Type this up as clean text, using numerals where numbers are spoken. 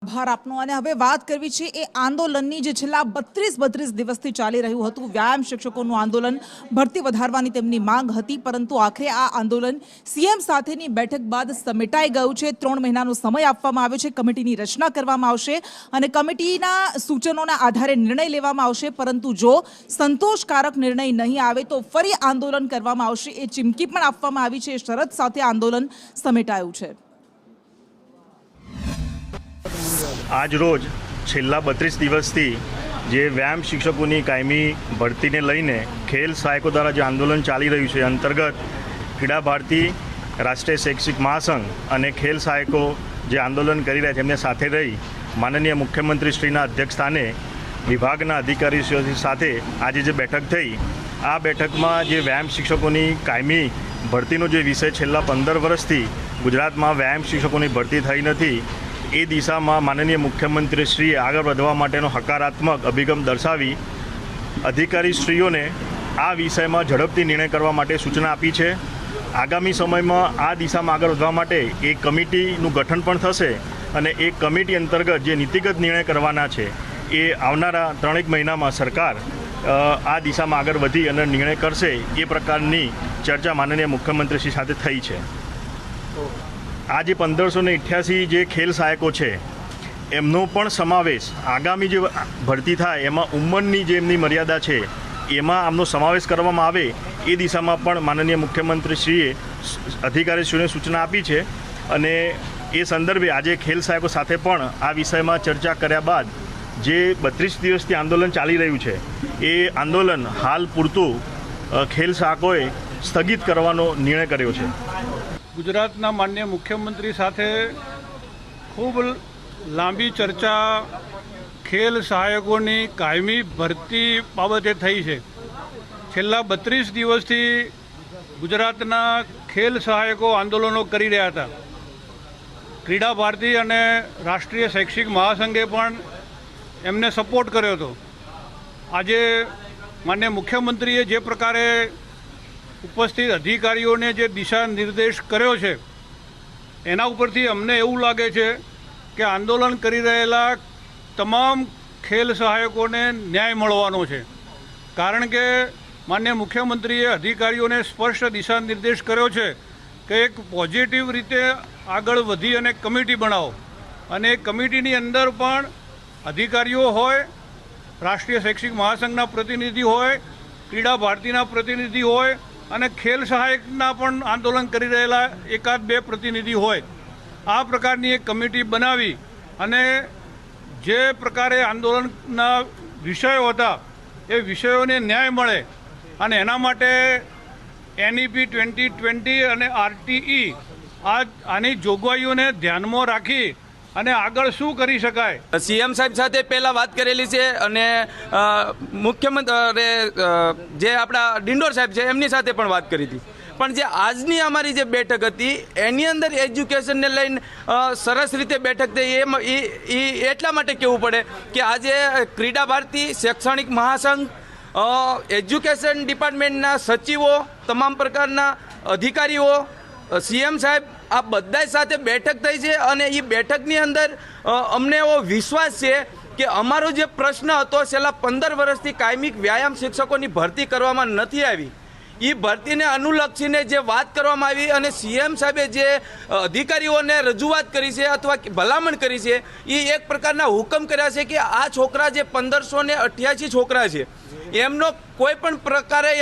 આભાર આપનો। અને હવે વાત કરવી છે એ આંદોલનની જે છેલ્લા 32 દિવસથી ચાલી રહ્યું હતું। વ્યાયામ શિક્ષકોનું આંદોલન, ભરતી વધારવાની તેમની માંગ હતી, પરંતુ આખરે આ આંદોલન સીએમ સાથેની બેઠક બાદ સમેટાઈ ગયું છે। 3 મહિનાનો સમય આપવામાં આવ્યો છે, કમિટીની રચના કરવામાં આવશે અને કમિટીના સૂચનોના આધારે નિર્ણય લેવામાં આવશે। પરંતુ જો સંતોષકારક નિર્ણય નહીં આવે તો ફરી આંદોલન કરવામાં આવશે, એ ચીમકી પણ આપવામાં આવી છે। શરત સાથે આંદોલન સમેટાયું છે। आज रोज छेल्ला 32 दिवसथी जे व्यायाम शिक्षकोनी कायमी भरतीने लईने खेल सहायको द्वारा जे आंदोलन चाली रह्युं छे अंतर्गत क्रीडा भारती, राष्ट्रीय शैक्षिक महासंघ अने खेल सहायको जे आंदोलन करी रह्या छे एमने साथे रही माननीय मुख्यमंत्रीश्रीना अध्यक्षस्थाने विभागना अधिकारीश्रीओ साथे आज जे बैठक थई, आ बैठकमां जे व्यायाम शिक्षकोनी कायमी भरतीनो जे विषय छेल्ला 15 वर्षथी गुजरातमां व्यायाम शिक्षकोनी भरती थई नथी, ए दिशा में माननीय मुख्यमंत्रीश्रीए आगळ वधवा माटेनो हकारात्मक अभिगम दर्शावी अधिकारीश्रीओ ने आ विषय में झड़पथी निर्णय करवा माटे सूचना आपी छे। आगामी समय में आ दिशा में आगळ वधवा माटे एक कमिटीनुं गठन पण थशे अने एक कमिटी अंतर्गत जे नीतिगत निर्णय करवाना छे ए आवनारा 3 महीना में सरकार आ दिशा में आगळ वधी अने निर्णय करशे, ए प्रकारनी चर्चा माननीय मुख्यमंत्रीश्री साथे थई छे। आज 1588 जे खेल सहायको छे एमनो पण समावेश आगामी जे भरती थाय एमां उंमरनी जे एमनी मर्यादा छे एमां आमनो समावेश करवामां आवे, ए दिशामां पण माननीय मुख्यमंत्रीश्रीए अधिकारीश्रीओने सूचना आपी छे अने ए संदर्भे आज खेल सहायको साथे पण आ विषयमां चर्चा कर्या बाद जे 32 दिवसथी आंदोलन चाली रह्युं छे ए आंदोलन हाल पूरतुं खेल सहायकोए स्थगित करवानो निर्णय कर्यो छे। गुजरातना माननीय मुख्यमंत्री साथे खूब लांबी चर्चा खेल सहायकोनी कायमी भरती बाबते थई छे। छेल्ला 32 दिवसथी गुजरातना खेल सहायको आंदोलनों करी रह्या हता। क्रीडा भारती अने राष्ट्रीय शैक्षिक महासंघे पण एमने सपोर्ट कर्यो हतो। आजे माननीय मुख्यमंत्रीए जे प्रकारे उपस्थित अधिकारीओने जे दिशा निर्देश कर्यो छे एना उपरथी अमने एवुं लागे छे के आंदोलन करी रहेला तमाम खेल सहायकोने न्याय मळवानो छे। कारण के माननीय मुख्यमंत्रीए अधिकारीओने स्पष्ट दिशा निर्देश कर्यो छे के एक पॉजिटिव रीते आगळ वधी अने कमिटी बनावो अने कमिटीनी अंदर पण अधिकारीओ होय, राष्ट्रीय शैक्षिक महासंघना प्रतिनिधि होय, क्रीडा भारतीना प्रतिनिधि होय અને ખેલ સહાયકના પણ આંદોલન કરી રહેલા એકાદ બે પ્રતિનિધિ હોય, આ પ્રકારની એક કમિટી બનાવી અને જે પ્રકારે આંદોલનના વિષયો હતા એ વિષયોને ન્યાય મળે અને એના માટે NEP 2020 અને RTE આની જોગવાઈઓને ધ્યાનમાં રાખી અને આગળ શું કરી શકાય। સીએમ સાહેબ સાથે પહેલાં વાત કરેલી છે અને મુખ્યમંત્રી જે આપણા ડિંડોર સાહેબ છે એમની સાથે પણ વાત કરી હતી, પણ જે આજની અમારી જે બેઠક હતી એની અંદર એજ્યુકેશનને લઈને સરસ રીતે બેઠક થઈ। એ એટલા માટે કહેવું પડે કે આજે ક્રીડા ભારતી, શૈક્ષણિક મહાસંઘ, એજ્યુકેશન ડિપાર્ટમેન્ટના સચિવો, તમામ પ્રકારના અધિકારીઓ, સીએમ સાહેબ આ બધા સાથે બેઠક થઈ છે અને એ બેઠકની અંદર અમને એવો વિશ્વાસ છે કે અમારો જે પ્રશ્ન હતો છેલ્લા 15 વર્ષથી કાયમી વ્યાયામ શિક્ષકોની ભરતી કરવામાં નથી આવી, એ ભરતીને અનુલક્ષીને જે વાત કરવામાં આવી અને સીએમ સાહેબે જે અધિકારીઓને રજૂઆત કરી છે અથવા ભલામણ કરી છે એ એક પ્રકારના હુકમ કર્યા છે કે આ છોકરા જે 1588 છોકરા છે એમનો કોઈ પણ પ્રકારે